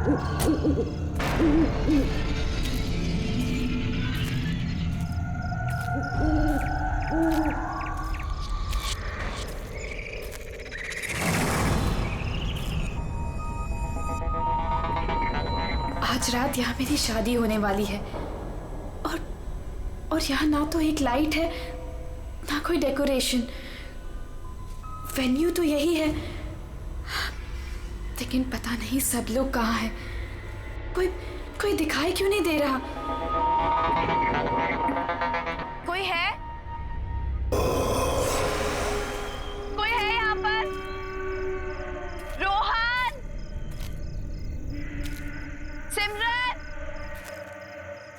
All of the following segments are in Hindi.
आज रात यहाँ मेरी शादी होने वाली है और यहाँ ना तो एक लाइट है ना कोई डेकोरेशन। वेन्यू तो यही है, लेकिन पता नहीं सब लोग कहाँ हैं। कोई दिखाई क्यों नहीं दे रहा? कोई है? कोई है यहाँ पर? रोहन, सिमरन,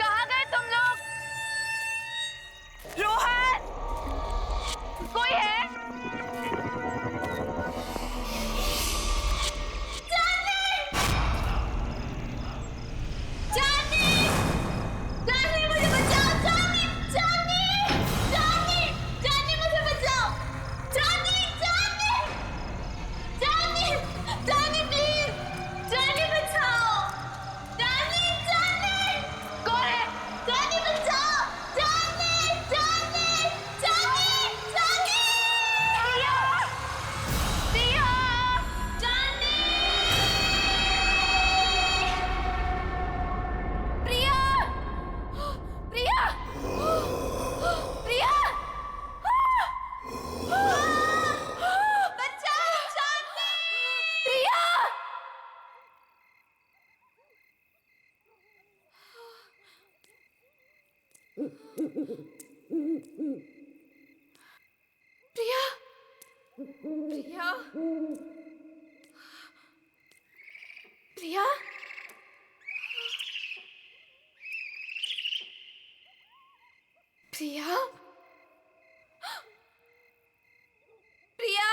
कहाँ गए तुम लोग? रोहन, कोई है? प्रिया, प्रिया, प्रिया, प्रिया, प्रिया,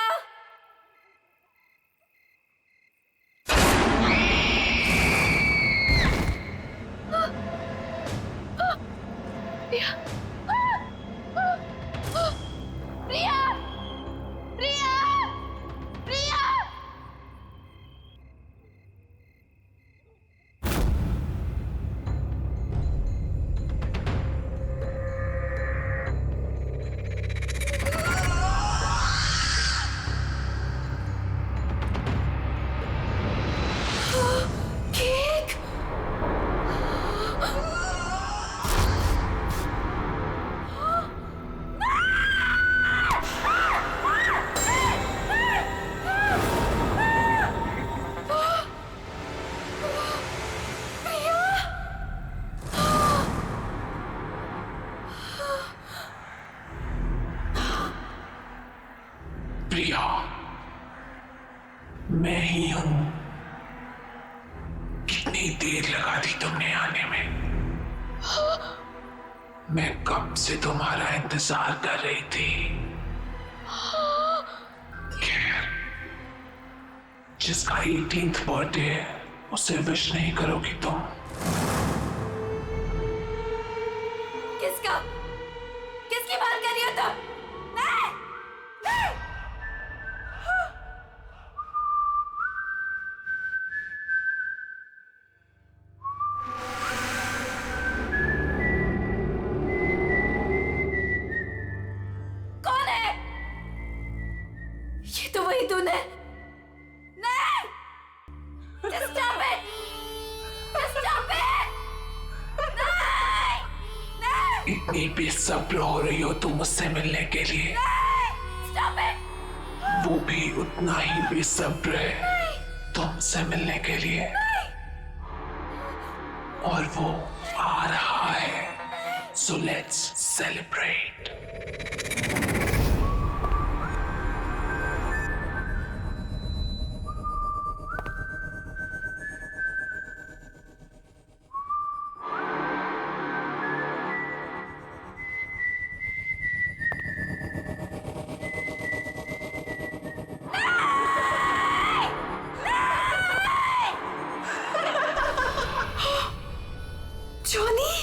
प्रिया, प्रिया, प्रिया, केक। प्रिया, मैं ही हूं। कितनी देर लगा दी तुमने आने में? मैं कब से तुम्हारा इंतजार कर रही थी। खैर, जिसका 18th बर्थडे है उसे विश नहीं करोगी तुम? किसका? किसकी बात कर रही हो तुम? नहीं, नहीं। कौन है? ये तो वही तूने। नहीं! Stop it! Stop it! नहीं! नहीं! इतनी बेसब्र हो रही हो तुम मुझसे मिलने के लिए। नहीं! Stop it! वो भी उतना ही बेसब्र है तुमसे मिलने के लिए। और वो आ रहा है। So let's celebrate. जॉनी,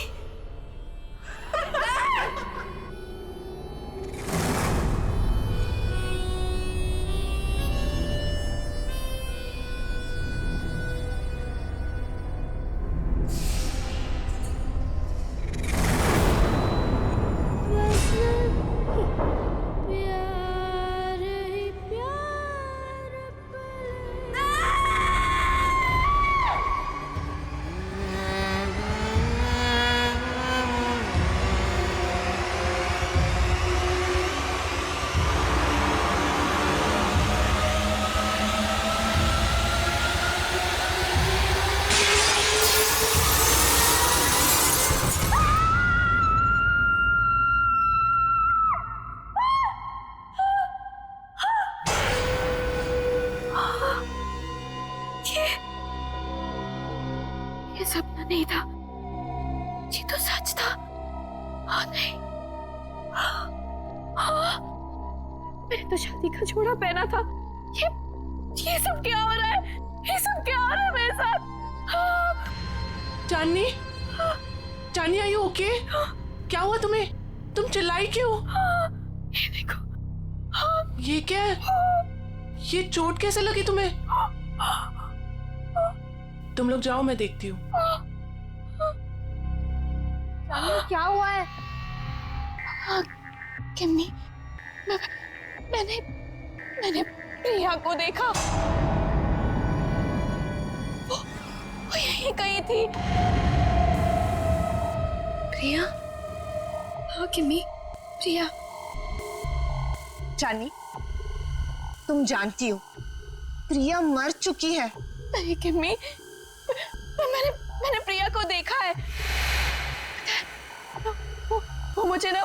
ये सपना नहीं था, ये तो सच था। हाँ नहीं, हाँ, मैंने तो शादी का जोड़ा पहना था। ये सब क्या हो रहा है? ये सब क्या हो रहा है मेरे साथ? हाँ। चांदनी, चांदनी आर यू ओके? क्या हुआ तुम्हें? तुम चिल्लाई क्यों? ये देखो। ये क्या है? ये चोट कैसे लगी तुम्हें? तुम लोग जाओ, मैं देखती हूँ। क्या हुआ है? किम्मी, मैंने प्रिया को देखा। वो यहीं कहीं थी। प्रिया? हाँ किम्मी, प्रिया। चांदनी, तुम जानती हो प्रिया मर चुकी है। नहीं किम्मी, मैंने प्रिया को देखा है। वो मुझे ना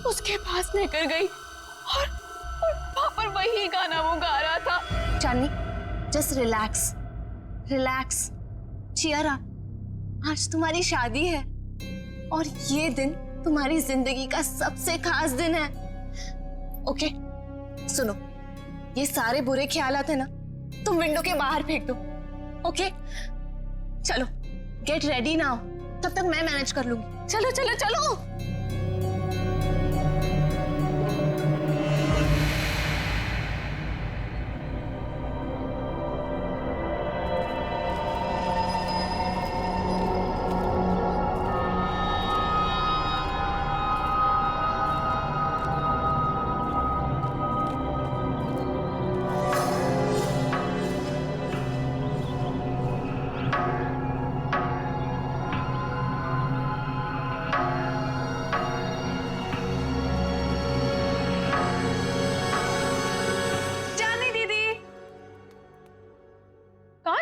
उसके पास लेकर गई और वहां पर वही गाना वो गा रहा था। Chandni, just relax, relax, cheer up. आज तुम्हारी शादी है और ये दिन तुम्हारी जिंदगी का सबसे खास दिन है। ओके, सुनो, ये सारे बुरे ख्यालात है ना, तुम विंडो के बाहर फेंक दो। ओके, चलो गेट रेडी नाउ, तब तक मैं मैनेज कर लूंगी। चलो चलो चलो।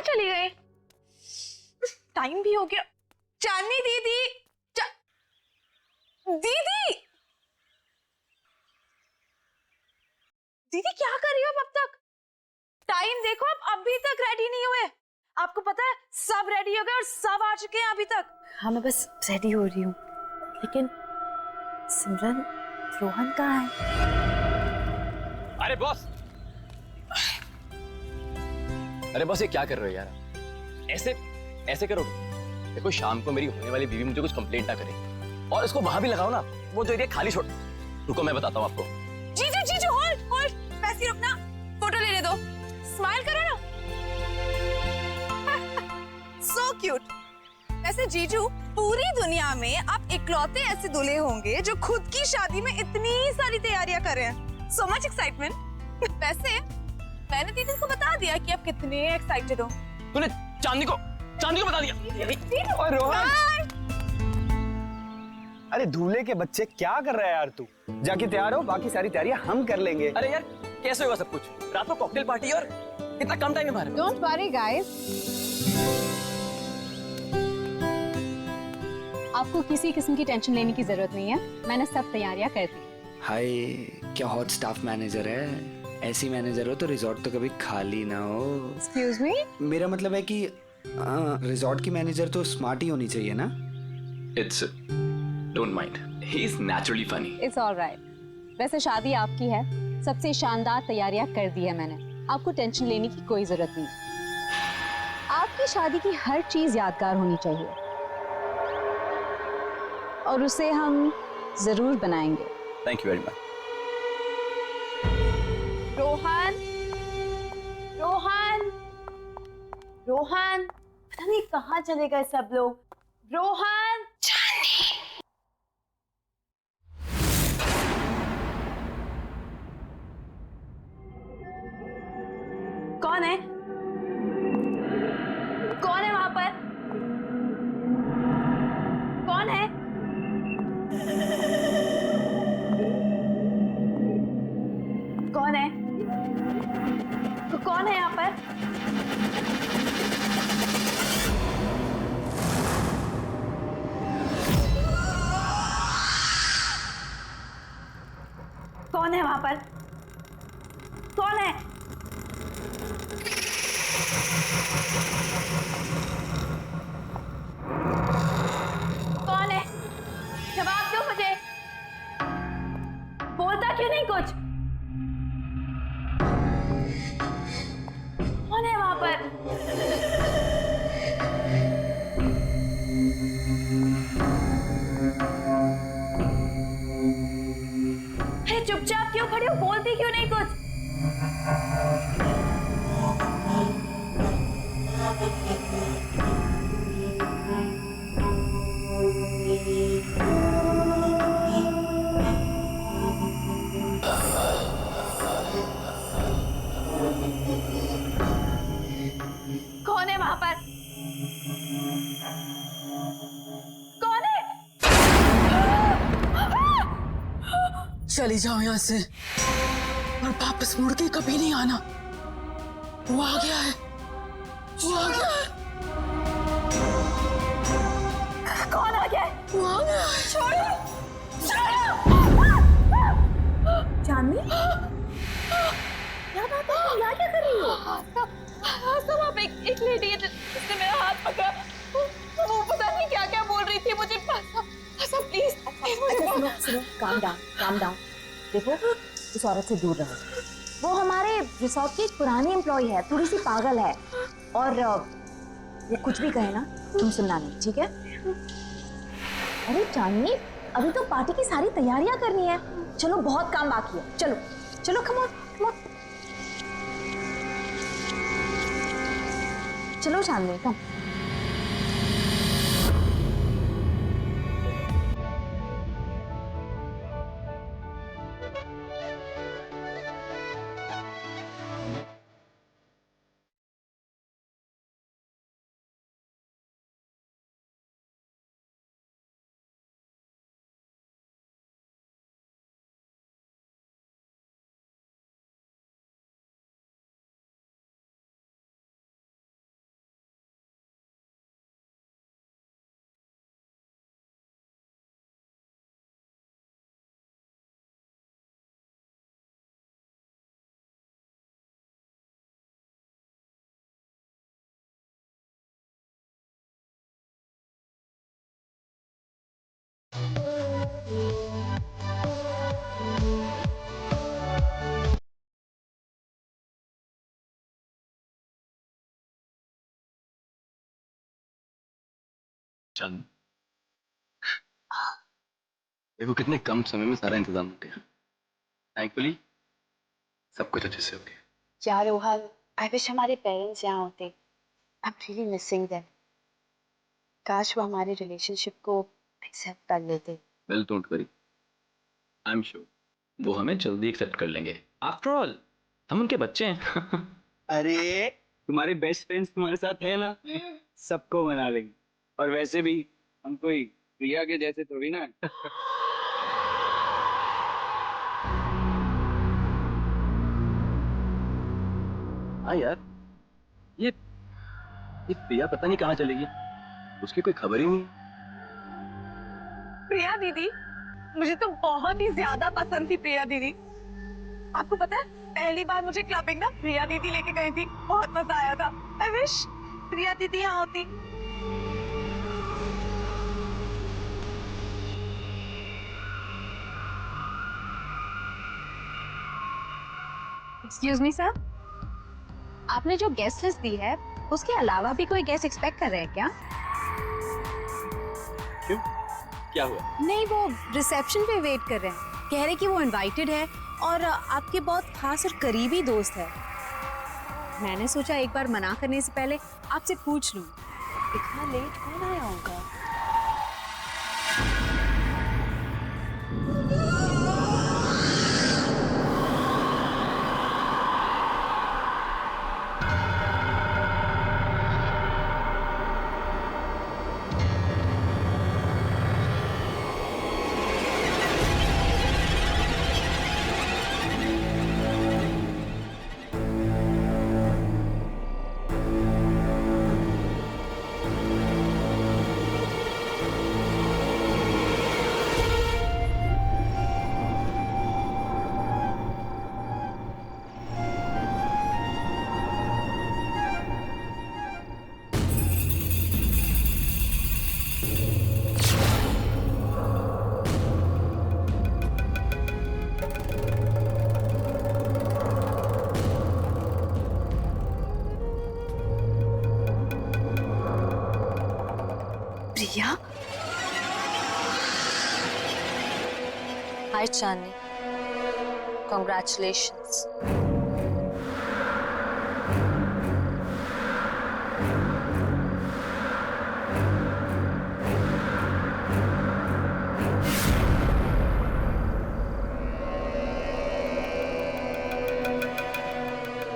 चली गई? टाइम भी हो गया। चांदनी दीदी, दीदी, दीदी क्या कर रही हो अब तक? टाइम देखो, आप अभी तक रेडी नहीं हुए। आपको पता है सब रेडी हो गए और सब आ चुके हैं अभी तक। हाँ, मैं बस रेडी हो रही हूँ, लेकिन सिमरन, रोहन कहाँ है? अरे बॉस, अरे बॉस, ये क्या कर रहे हो यार? ऐसे करो। देखो, शाम को मेरी होने वाली बीवी मुझे कुछ कंप्लेंट ना करे, और इसको वहां भी लगाओ ना, वो जो एरिया खाली छोड़। रुको, मैं बताता हूँ आपको। जीजू होल्ड, पैसे रुकना, फोटो लेने दो, स्माइल करो ना। So cute. वैसे जीजू, पूरी दुनिया में आप इकलौते ऐसे दूल्हे होंगे जो खुद की शादी में इतनी सारी तैयारियां कर रहे हैं। So much excitement. वैसे मैंने दीदी को बता दिया कि आप कितने एक्साइटेड हो। तूने चांदनी को बता दिया? और रोहन, अरे दूल्हे के बच्चे, क्या कर रहा है यार तू? जाके तैयार हो, बाकी सारी तैयारियां हम कर लेंगे। अरे यार, कैसे होगा सब कुछ? रात को कॉकटेल पार्टी और इतना कम टाइम में बाहर। डोंट वरी गाइस, आपको किसी किस्म की टेंशन लेने की जरूरत नहीं है, मैंने सब तैयारियां कर दी। हाय, क्या हॉट स्टाफ मैनेजर है। ऐसी मैनेजर हो तो रिजॉर्ट तो कभी खाली ना हो। Excuse me? मेरा मतलब है कि रिजॉर्ट की मैनेजर तो स्मार्ट ही होनी चाहिए ना। It's don't mind. He is naturally funny. It's alright. वैसे शादी आपकी है, सबसे शानदार तैयारियां कर दी है मैंने, आपको टेंशन लेने की कोई जरूरत नहीं। आपकी शादी की हर चीज यादगार होनी चाहिए और उसे हम जरूर बनाएंगे। Thank you very much. Rohan, पता नहीं कहाँ चले गए सब लोग। रोहन, कौन है? कौन है वहां पर? कौन है? कौन है? कौन है यहाँ पर? कौन है वहां पर? कौन है? खड़ी हो, बोलती क्यों नहीं कुछ? कौन है वहां पर? कौन है? चली जाओ यहाँ से और वापस मुड़ के कभी नहीं आना। वो आ गया है, वो आ गया है, कौन आ गया है? वो आ गया है। छोड़ो, छोड़ो। चांदनी, क्या बात है? तुम यहाँ क्या कर रही हो? सब आप एक लेडी है जिसने मेरा हाथ पकड़ा। वो पता नहीं क्या क्या बोल रही थी मुझे। प्लीज सुनो, काम डाउन। देखो, इस औरत से दूर रहो। वो हमारे रिसोर्ट की एक पुरानी एम्प्लॉय है, थोड़ी सी पागल है, और वो कुछ भी कहे ना तुम सुनना नहीं, ठीक है? अरे चांदनी, अभी तो पार्टी की सारी तैयारियां करनी है। चलो, बहुत काम बाकी है। चलो चलो, कम ऑन। चलो चांदनी, कम। चंद, देखो कितने कम समय में सारा इंतजाम हो गया। थैंकफुली सब कुछ अच्छे से हो गया। यार रोहन, आई विश हमारे पेरेंट्स यहाँ होते। I am really missing them. काश वो हमारे रिलेशनशिप को एक्सेप्ट कर लेते। Well, don't worry, I am sure वो हमें जल्दी एक्सेप्ट कर लेंगे। आफ्टर ऑल हम उनके बच्चे हैं। अरे तुम्हारे बेस्ट फ्रेंड्स तुम्हारे साथ है ना, सबको मना लेंगे। और वैसे भी हम कोई प्रिया के जैसे थोड़ी ना। हाँ यार, ये प्रिया पता नहीं कहाँ चलेगी, उसकी कोई खबर ही नहीं। प्रिया दीदी, मुझे तो बहुत ही ज्यादा पसंद थी प्रिया दीदी। आपको पता है, पहली बार मुझे क्लबिंग ना प्रिया दीदी लेके गई थी, बहुत मजा आया था। आई विश प्रिया दीदी यहाँ होती। एक्सक्यूज मी सर, आपने जो गेस्ट लिस्ट दी है उसके अलावा भी कोई गेस्ट एक्सपेक्ट कर रहे हैं क्या? क्यों, क्या हुआ? नहीं, वो रिसेप्शन पे वेट कर रहे हैं। कह रहे कि वो इनवाइटेड है और आपके बहुत खास और करीबी दोस्त है। मैंने सोचा एक बार मना करने से पहले आपसे पूछ लूं, इतना लेट कौन आया होगा? प्रिया, हाय चांदनी, Congratulations.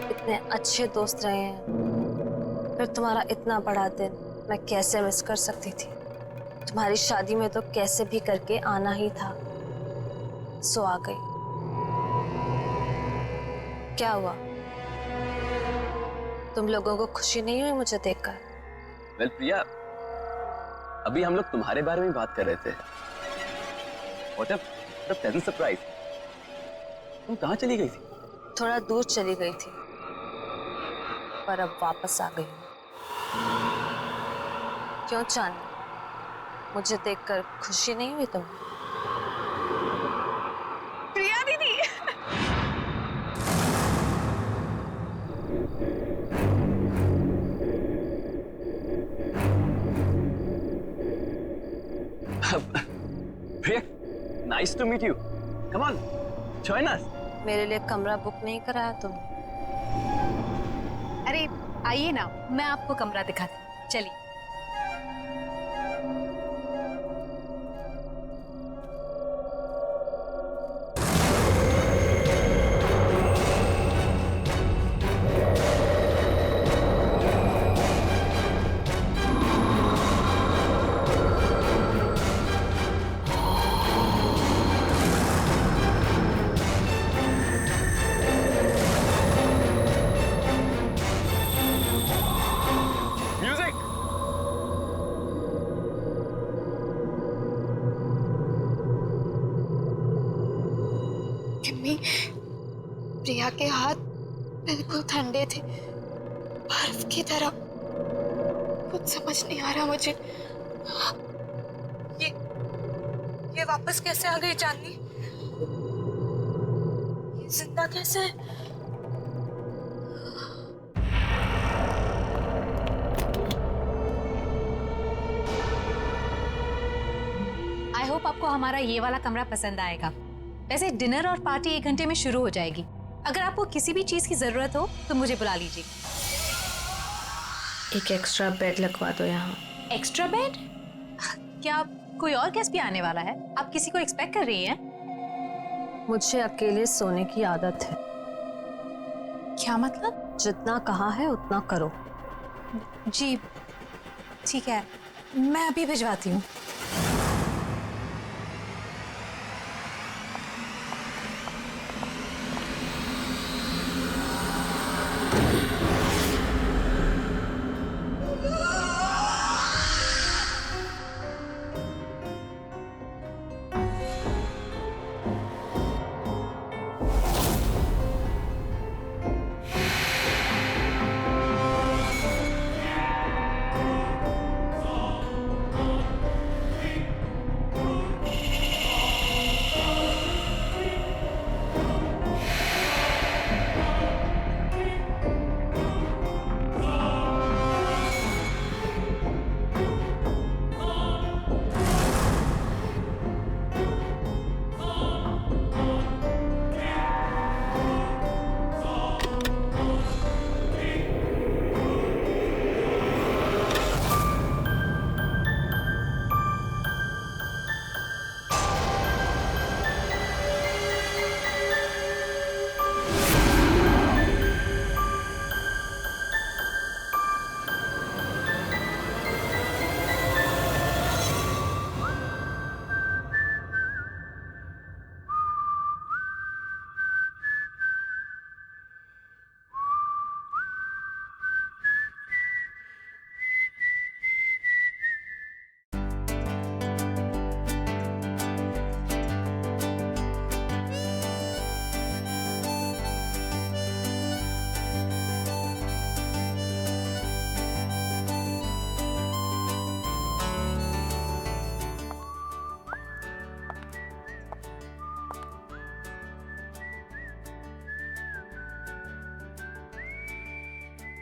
इतने अच्छे दोस्त रहे हैं, फिर तुम्हारा इतना बड़ा दिन मैं कैसे मिस कर सकती थी। तुम्हारी शादी में तो कैसे भी करके आना ही था, सो आ गई। क्या हुआ? तुम लोगों को खुशी नहीं हुई मुझे देखकर? वेल प्रिया, अभी हम लोग तुम्हारे बारे में बात कर रहे थे। What a pleasant surprise. तुम कहाँ चली गई थी? थोड़ा दूर चली गई थी, पर अब वापस आ गई। क्यों चांदनी, मुझे देखकर खुशी नहीं हुई तुम्हें? प्रिया दीदी। प्रिया, nice to meet you. Come on, join us. मेरे लिए कमरा बुक नहीं कराया तुमने? अरे आइए ना, मैं आपको कमरा दिखाती हूँ, चलिए। प्रिया के हाथ बिल्कुल ठंडे थे, बर्फ की तरह। कुछ समझ नहीं आ रहा मुझे। ये वापस कैसे आ गई चांदनी? ये जिंदा कैसे है? आई होप आपको हमारा ये वाला कमरा पसंद आएगा। वैसे डिनर और पार्टी 1 घंटे में शुरू हो जाएगी। अगर आपको किसी भी चीज की जरूरत हो तो मुझे बुला लीजिए। एक एक्स्ट्रा बेड लगवा दो यहाँ। Extra bed? क्या कोई और गेस्ट भी आने वाला है? आप किसी को एक्सपेक्ट कर रही हैं? मुझे अकेले सोने की आदत है। क्या मतलब? जितना कहा है उतना करो। जी ठीक है, मैं अभी भिजवाती हूँ।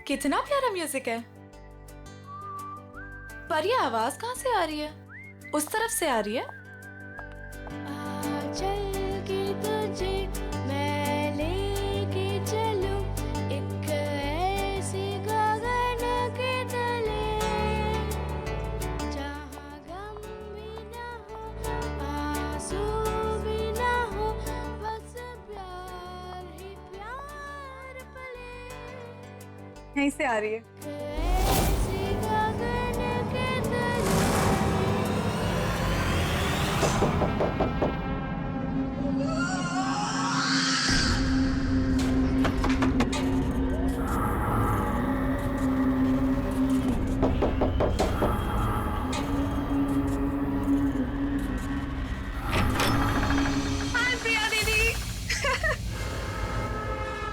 कितना प्यारा म्यूजिक है। पर ये आवाज कहाँ से आ रही है? उस तरफ से आ रही है। चल के तुझे मैं यहीं से आ रही है। हाय प्रिया दीदी।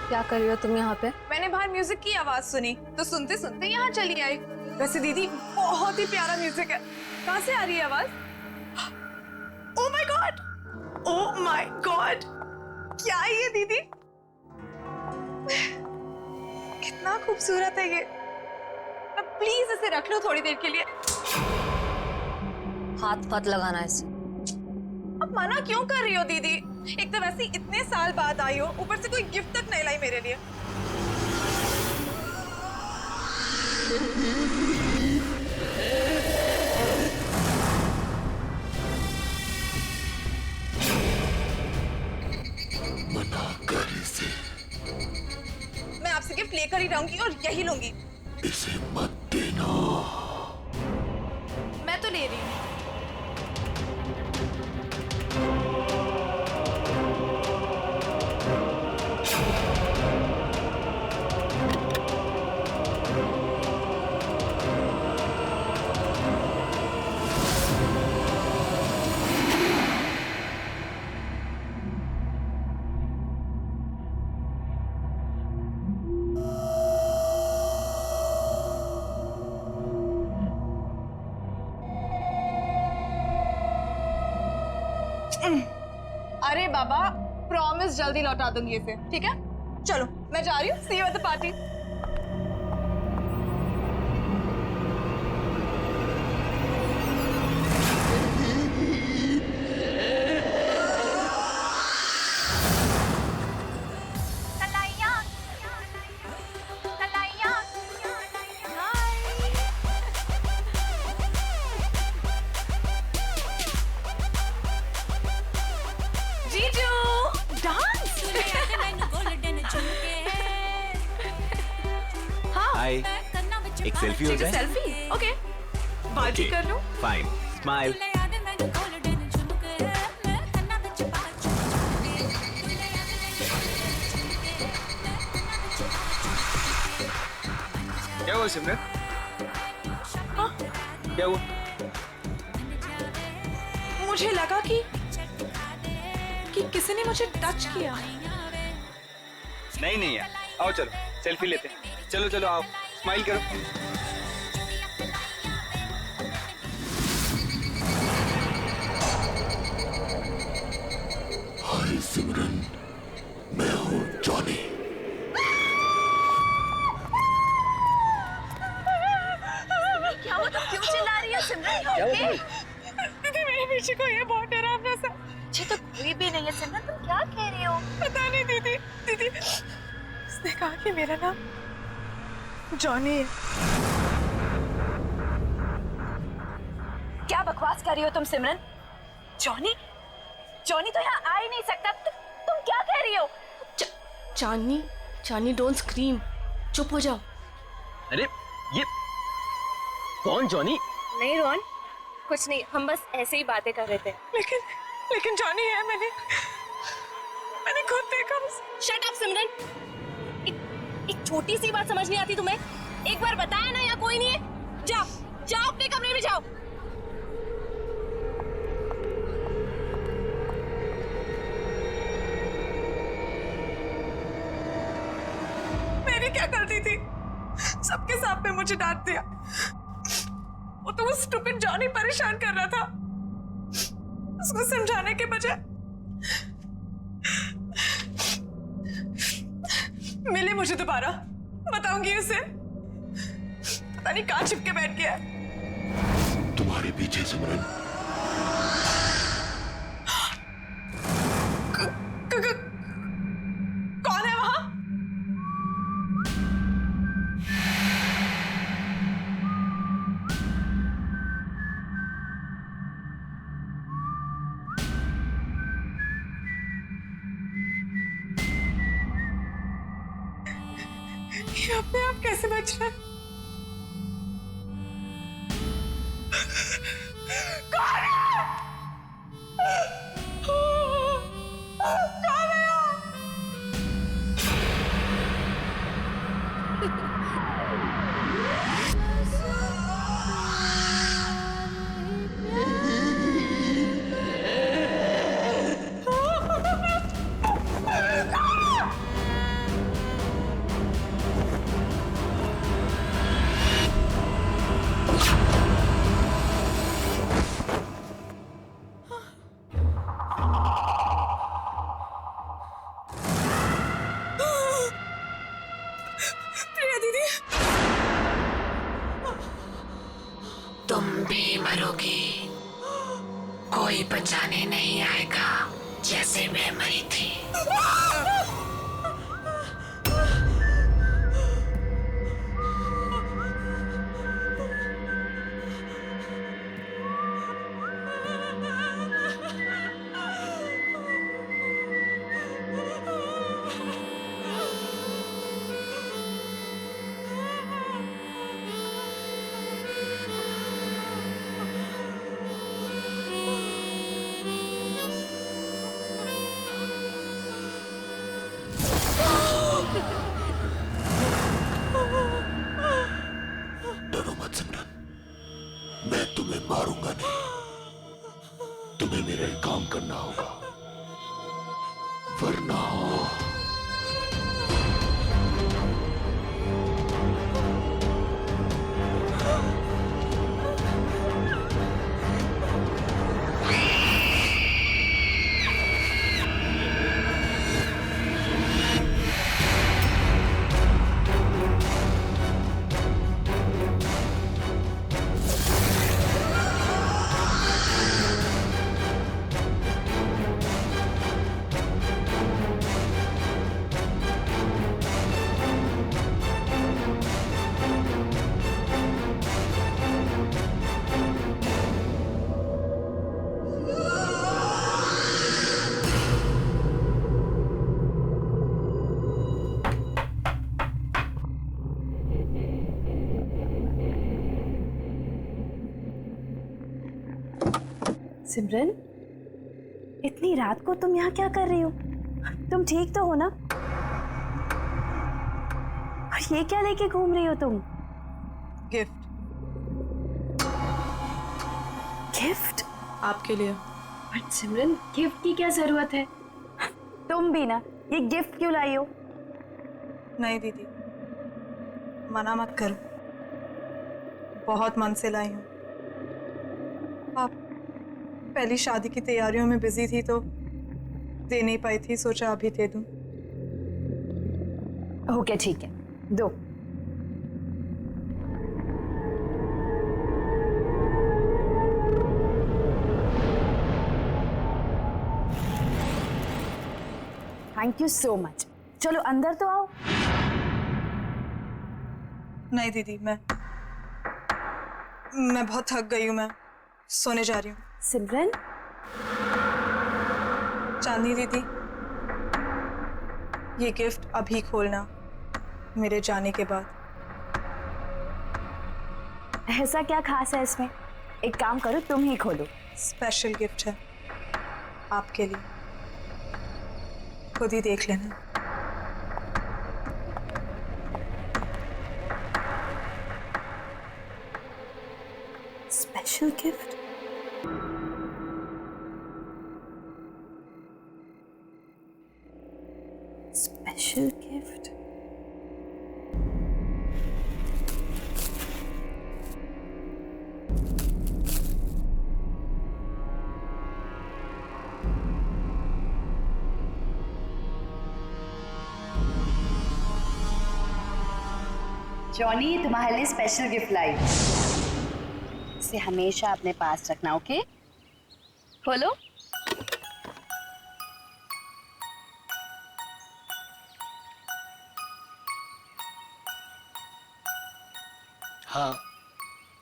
क्या कर रही हो तुम यहाँ पे? मैंने बाहर म्यूजिक की आवाज सुनी तो सुनते सुनते यहाँ चली आई। वैसे दीदी बहुत ही प्यारा म्यूजिक है। कहाँ से आ रही है आवाज? Oh my God, oh my God, क्या है ये दीदी? कितना खूबसूरत है ये। अब प्लीज इसे रख लो थोड़ी देर के लिए। हाथ मत लगाना इसे। अब मना क्यों कर रही हो दीदी? एक तो वैसे ही इतने साल बाद आई हो, ऊपर से कोई गिफ्ट तक नहीं लाई मेरे लिए। मना कर इसे, मैं आपसे गिफ्ट लेकर ही रहूंगी और यही लूंगी। इसे मत देना। मैं तो ले रही हूँ। अरे बाबा, प्रॉमिस जल्दी लौटा दूंगी इसे, ठीक है? चलो मैं जा रही हूँ। सी यू एट द पार्टी। हाय, एक सेल्फी हो जाए? सेल्फी? ओके, बाजी कर लूं? Fine, smile. क्या हुआ सिमरन? क्या हुआ? मुझे लगा कि किसी ने मुझे टच किया। नहीं नहीं यार, आओ चलो सेल्फी लेते हैं। चलो चलो आओ, स्माइल करो। हाय सिमरन, मैं हूँ जॉनी। क्या हुआ? तुम क्यों चिल्ला रही हो सिमरन? क्या हुआ? दीदी मेरे पीछे कोई है, बहुत डरावना सा। मुझे तो कोई भी नहीं है सिमरन, तुम क्या कह रही हो? पता नहीं दीदी। दीदी उसने कहा कि मेरा नाम जॉनी है। क्या बकवास कर रही हो तुम सिमरन? जॉनी? जॉनी तो यहाँ आ ही नहीं सकता। तुम क्या कह रही हो? चांदनी, चांदनी डोंट स्क्रीम, चुप हो जाओ। अरे ये कौन जॉनी? नहीं रोहन, कुछ नहीं, हम बस ऐसे ही बातें कर रहे थे। लेकिन जॉनी है। मैंने खुद देखा। शट अप सिमरन, एक छोटी सी बात समझ नहीं आती तुम्हें? एक बार बताया ना यहाँ कोई नहीं है। जाओ जाओ अपने कमरे में जाओ। मेरी क्या गलती थी? सबके सामने मुझे डांट दिया। वो तो उस स्टूपिड जॉनी परेशान कर रहा था। उसको समझाने के बजाय मिले मुझे दोबारा। बताऊंगी उसे। पता नहीं कहाँ छिपके बैठ गया। तुम्हारे पीछे सिमरन। कौन है वहां? ये अपने आप कैसे बच रहा है? कौन है? कौन है? प्रिया दीदी, तुम भी मरोगी, कोई बचाने नहीं आएगा, जैसे मैं मरी थी। डरो मत सिमरन, मैं तुम्हें मारूंगा नहीं। तुम्हें मेरा एक काम करना होगा, वरना सिमरन, इतनी रात को तुम यहाँ क्या कर रही हो? तुम ठीक तो हो ना? और ये क्या लेके घूम रही हो तुम? गिफ्ट। गिफ्ट? आपके लिए। बट सिमरन, गिफ्ट की क्या जरूरत है? तुम भी ना, ये गिफ्ट क्यों लाई हो? नहीं दीदी, मना मत करो, बहुत मन से लाई हूँ। आप पहली शादी की तैयारियों में बिजी थी तो दे नहीं पाई थी, सोचा अभी दे दूं। ओके ठीक है, दो। Thank you so much. चलो अंदर तो आओ। नहीं दीदी, मैं बहुत थक गई हूँ, मैं सोने जा रही हूँ। सिमरन, चांदनी दीदी, ये गिफ्ट अभी खोलना, मेरे जाने के बाद। ऐसा क्या खास है इसमें? एक काम करो, तुम ही खोलो। स्पेशल गिफ्ट है आपके लिए, खुद ही देख लेना। Special gift? Special gift? Johnny, तुम्हारे लिए स्पेशल गिफ्ट लाई। इसे हमेशा अपने पास रखना, ओके? खोलो। हाँ,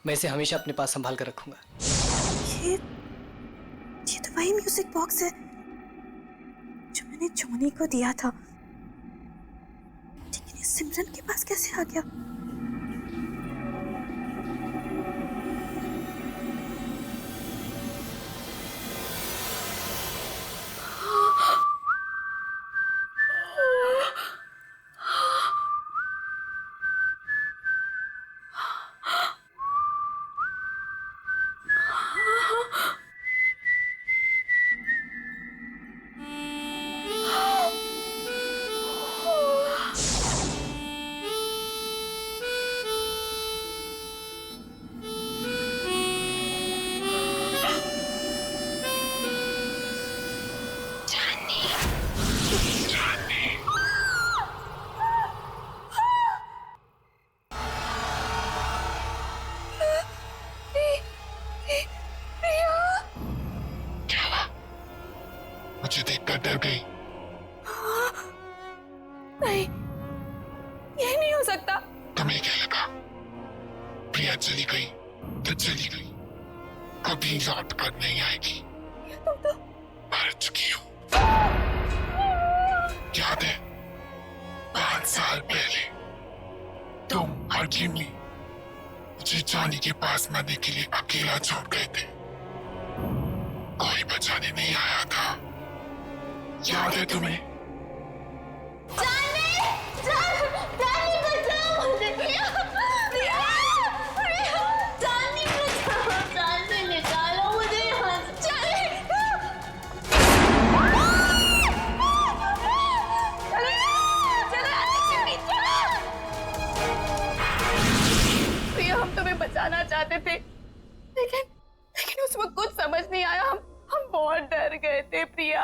मैं इसे हमेशा अपने पास संभाल कर रखूंगा। ये तो वही म्यूजिक बॉक्स है जो मैंने जॉनी को दिया था, लेकिन ये सिमरन के पास कैसे आ गया? मुझे देखकर डर गई। नहीं, ये नहीं हो सकता। तुम्हें क्या लगा प्रिया चली गई तो चली गई, कभी लौट कर नहीं आएगी। तुम तो मर चुकी हूँ। याद है 5 साल पहले तुम और जिमी मुझे जॉनी के पास मरने के लिए अकेला छोड़ गए थे। कोई बचाने नहीं आया था, याद है तुम्हें? प्रिया, हम तुम्हें बचाना चाहते थे, लेकिन उस वक्त कुछ समझ नहीं आया। हम बहुत डर गए थे प्रिया,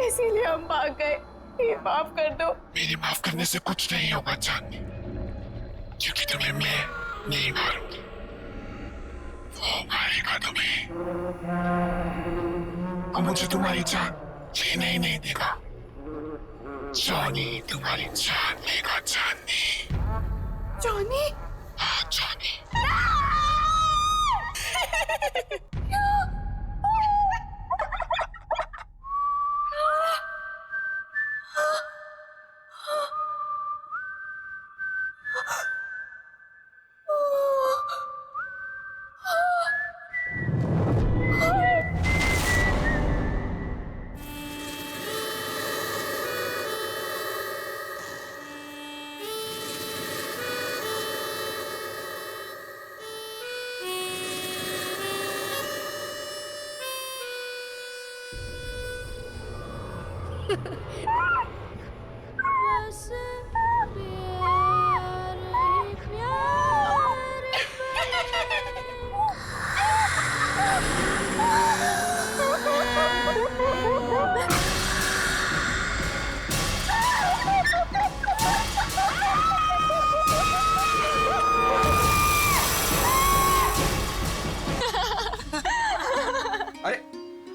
इसीलिए हम भाग गए। ये माफ कर दो। मेरे माफ करने से कुछ नहीं होगा चांदनी, क्योंकि तुम्हें मैं नहीं मारूंगी, वो मारेगा तुम्हें। और मुझे तुम्हारी जान लेने ही नहीं देगा। जॉनी तुम्हारी जान लेगा चांदनी। जॉनी? हाँ जॉनी।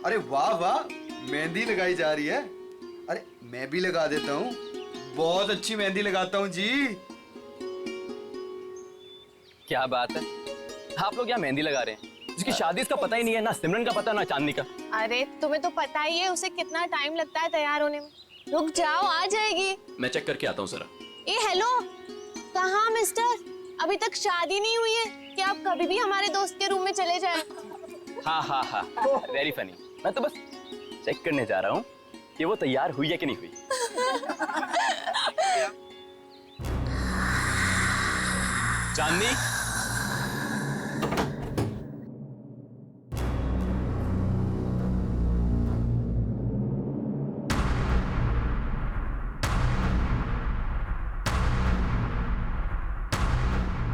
अरे वाह वाह, मेहंदी लगाई जा रही है। अरे मैं भी लगा देता हूँ, बहुत अच्छी मेहंदी लगाता हूँ जी। क्या बात है, आप लोग यहाँ मेहंदी लगा रहे हैं? जिसकी शादी इसका पता ही नहीं है, ना सिमरन का पता ना चांदनी का। अरे तुम्हें तो पता ही है उसे कितना टाइम लगता है तैयार होने में। रुक जाओ, आ जाएगी। मैं चेक करके आता हूँ जरा। ए हेलो, कहाँ मिस्टर? अभी तक शादी नहीं हुई है कि आप कभी भी हमारे दोस्त के रूम में चले जाएं? हाँ हाँ हाँ, वेरी फनी। मैं तो बस चेक करने जा रहा हूँ कि वो तैयार हुई है कि नहीं हुई। चांदनी,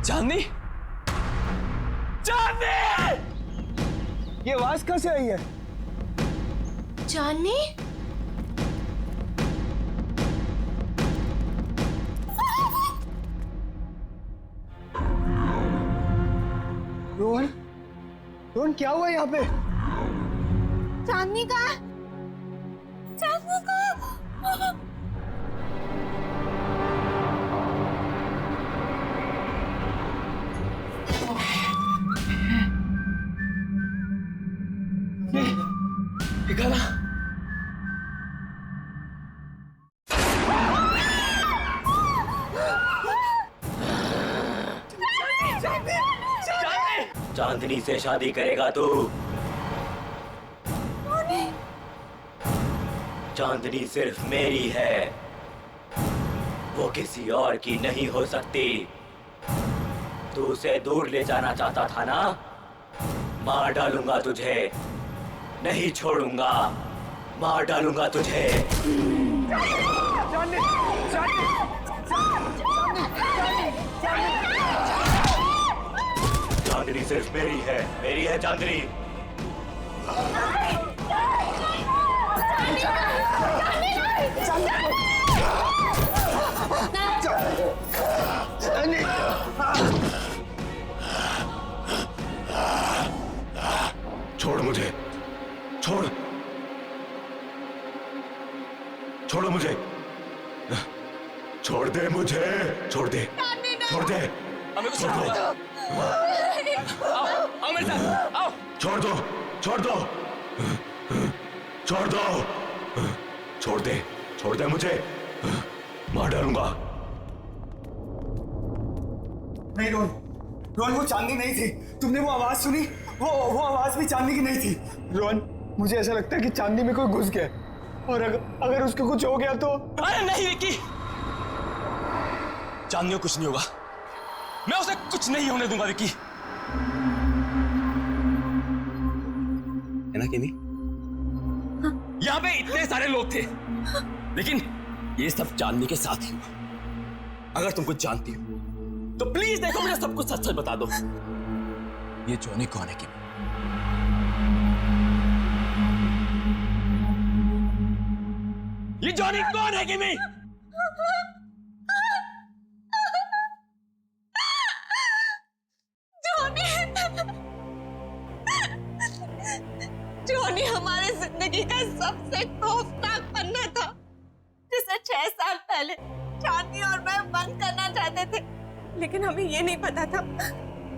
चांदनी, चांदनी! ये आवाज कहाँ से आई है? चांदनी? रोहन, रोहन क्या हुआ यहाँ पे? चांदनी का? चांदनी का? निकाला। चांदनी से शादी करेगा तू? चांदनी सिर्फ मेरी है, वो किसी और की नहीं हो सकती। तू उसे दूर ले जाना चाहता था ना? मार डालूंगा तुझे, नहीं छोड़ूंगा, मार डालूंगा तुझे। चांदनी सिर्फ मेरी है चांदनी। छोड़ मुझे, छोड़, छोड़ो मुझे, छोड़ दे मुझे, छोड़ दे, छोड़ दे, छोड़ दो, आओ मेरे साथ, आओ। छोड़ दो, छोड़ दो, छोड़ दो, छोड़ दे मुझे, मार डालूंगा। नहीं रोहन, रोहन वो चांदनी नहीं थी। तुमने वो आवाज सुनी? वो आवाज भी चांदनी की नहीं थी। रोहन मुझे ऐसा लगता है कि चांदनी में कोई घुस गया और अगर उसको कुछ हो गया तो। अरे नहीं विक्की, चांदनी को कुछ नहीं होगा, मैं उसे कुछ नहीं होने दूंगा विक्की। है ना केमी? यहाँ पे इतने सारे लोग थे, लेकिन ये सब चांदनी के साथ ही हुआ। अगर तुम कुछ जानती हो तो प्लीज देखो, मुझे सब कुछ सच सच बता दो। ये जॉनी कौन है केमी? ये जॉनी कौन है केमी? जॉनी हमारे जिंदगी का सबसे खौफनाक पन्ना था, जिसे 6 साल पहले चांदनी और मैं बंद करना चाहते थे, लेकिन हमें ये नहीं पता था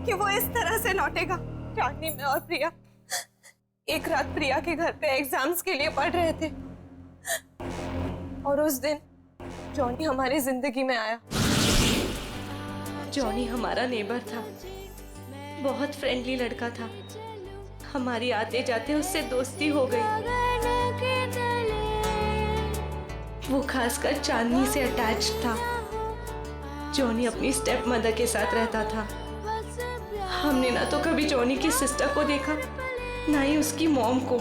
कि वो इस तरह से लौटेगा। चांदनी, मैं और प्रिया एक रात प्रिया के घर पे एग्जाम्स के लिए पढ़ रहे थे और उस दिन जॉनी हमारी जिंदगी में आया। जॉनी हमारा नेबर था, बहुत फ्रेंडली लड़का था। हमारी आते जाते उससे दोस्ती हो गई। वो खासकर चांदनी से अटैच था। जॉनी अपनी स्टेप मदर के साथ रहता था। हमने ना तो कभी जॉनी की सिस्टर को देखा, ना ही उसकी मॉम को।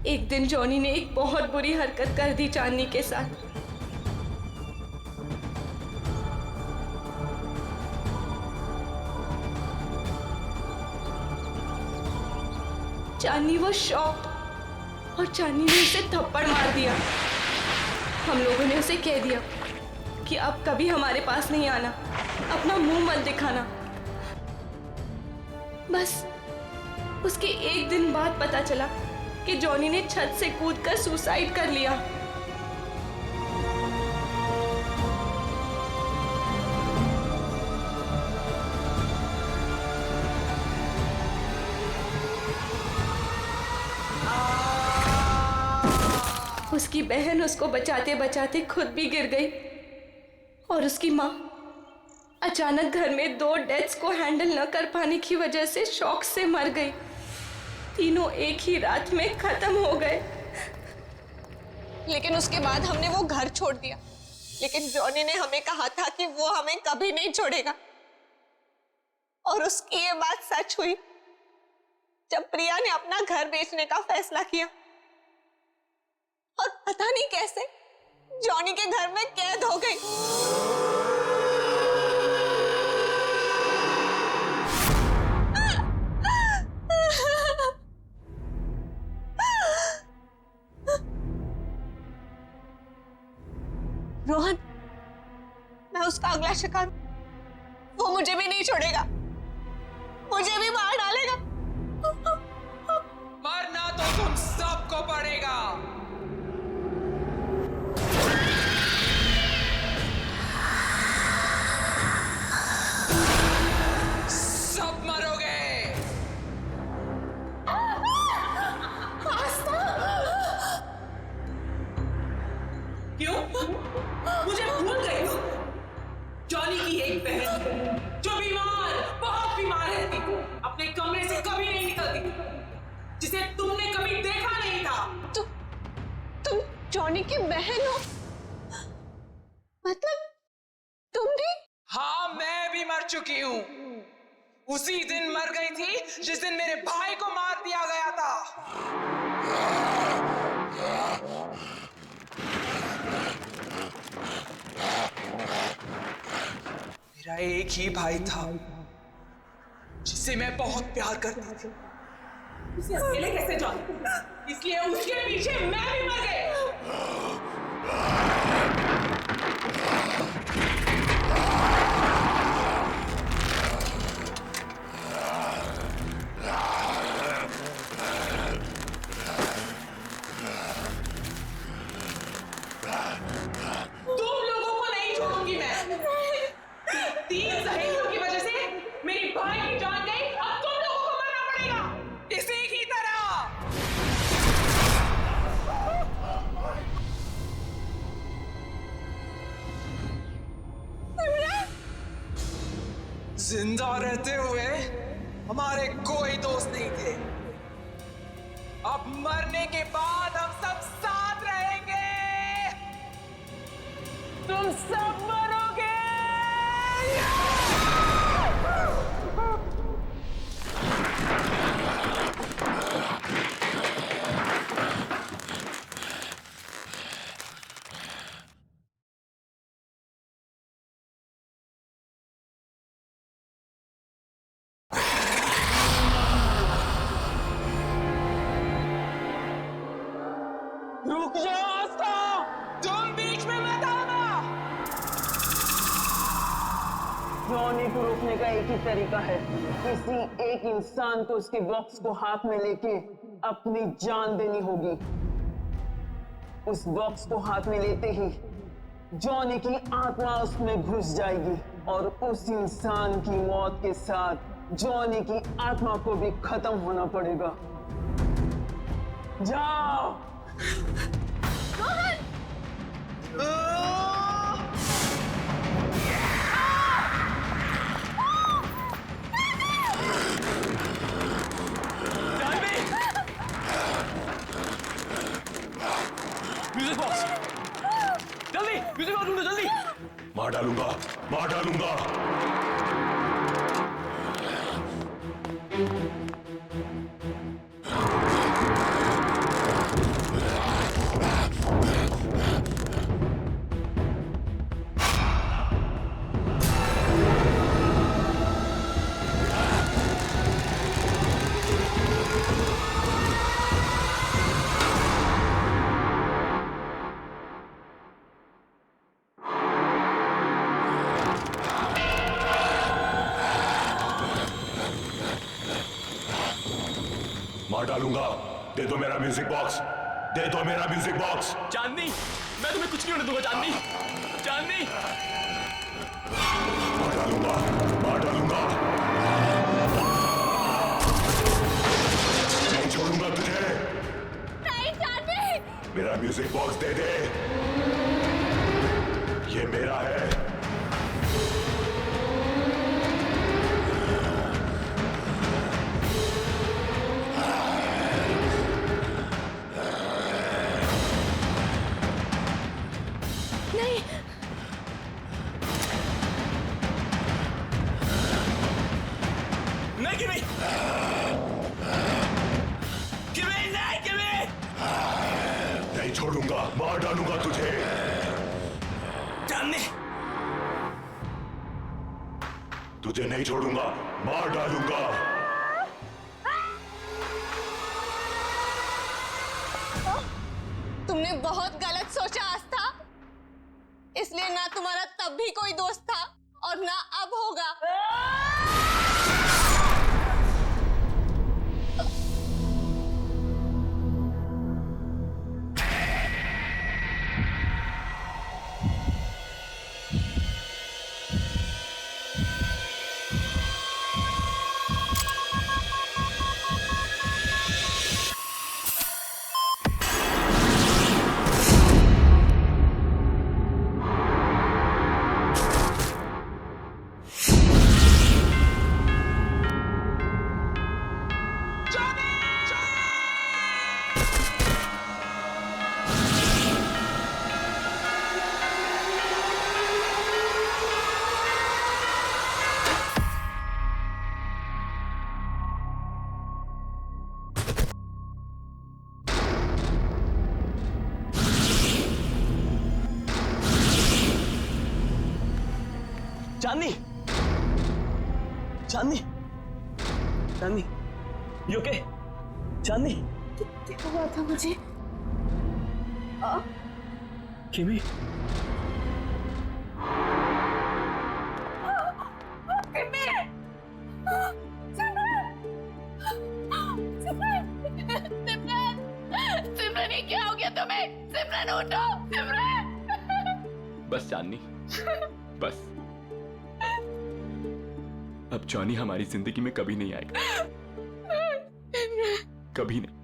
एक दिन जॉनी ने एक बहुत बुरी हरकत कर दी चांदनी के साथ। चांदनी वो शॉक्ड और चांदनी ने उसे थप्पड़ मार दिया। हम लोगों ने उसे कह दिया कि अब कभी हमारे पास नहीं आना, अपना मुंह मत दिखाना। बस उसके एक दिन बाद पता चला कि जॉनी ने छत से कूदकर सुसाइड कर लिया। उसकी बहन उसको बचाते बचाते खुद भी गिर गई और उसकी माँ अचानक घर में 2 डेथ्स को हैंडल न कर पाने की वजह से शॉक से मर गई। तीनों एक ही रात में खत्म हो गए। लेकिन उसके बाद हमने वो घर छोड़ दिया, लेकिन जॉनी ने हमें कहा था कि वो हमें कभी नहीं छोड़ेगा। और उसकी ये बात सच हुई जब प्रिया ने अपना घर बेचने का फैसला किया और पता नहीं कैसे जॉनी के घर में कैद हो गई। रोहन, मैं उसका अगला शिकार, वो नहीं छोड़ेगा, मुझे भी मार डालेगा। मरना तो तुम सबको पड़ेगा। सब मरोगे। क्यों? मुझे भूल गई हो? जॉनी की एक बहन जो बीमार, बहुत बीमार रहती, अपने कमरे से कभी नहीं निकलती, जिसे तुमने कभी देखा नहीं था। तुम जॉनी की बहन हो? मतलब तुम भी? हाँ, मैं भी मर चुकी हूँ। उसी दिन मर गई थी जिस दिन मेरे भाई को मार दिया गया था। मेरा एक ही भाई था जिसे मैं बहुत प्यार करती थी। उसे अकेले कैसे जान? इसलिए उसके पीछे मैं भी मर गई। तुम लोगों को नहीं छोड़ूंगी मैं। 3 सहेलियों की वजह से मेरी भाई की जान गई, अब तुम लोगों को मरना पड़ेगा इसी की तरह। जिंदा रहते हुए हमारे कोई दोस्त नहीं थे। अब मरने के बाद हम सब साथ रहेंगे। तुम सब मरोगे। रुक जाओ आस्था, तुम बीच में मत आना। जॉनी को रोकने का एक ही तरीका है, किसी एक इंसान को उसके बॉक्स को हाथ में लेके अपनी जान देनी होगी। उस बॉक्स को हाथ में लेते ही जॉनी की आत्मा उसमें घुस जाएगी और उस इंसान की मौत के साथ जॉनी की आत्मा को भी खत्म होना पड़ेगा। जाओ। म्यूजिक बॉक्स, जल्दी म्यूजिक बॉक्स ढूंढो, जल्दी। मार डालूंगा, मार डालूंगा। मार डालूंगा। दे दो मेरा म्यूजिक बॉक्स, दे दो मेरा म्यूजिक बॉक्स। चांदनी, मैं तुम्हें कुछ नहीं होने दूंगा। चांदनी, चांदनी। मार डालूंगा, मार डालूंगा। नहीं छोड़ूंगा तुझे। नहीं चांदनी। मेरा म्यूजिक बॉक्स दे दे, ये मेरा है। नहीं छोड़ूंगा, मार डालूंगा तुझे। चांदनी, तुझे नहीं छोड़ूंगा, मार डालूंगा। तुमने बहुत गलत सोचा आस्था, इसलिए ना तुम्हारा तब भी कोई दोस्त था और ना अब होगा। चांदनी, चांदनी, चांदनी, यू ओके? चांदनी, क्या हुआ था मुझे? किमी, सिमरन, ये क्या हो गया तुम्हें? सिमरन उठो, सिमरन। बस चांदनी, बस। अब जॉनी हमारी जिंदगी में कभी नहीं आएगा, कभी नहीं।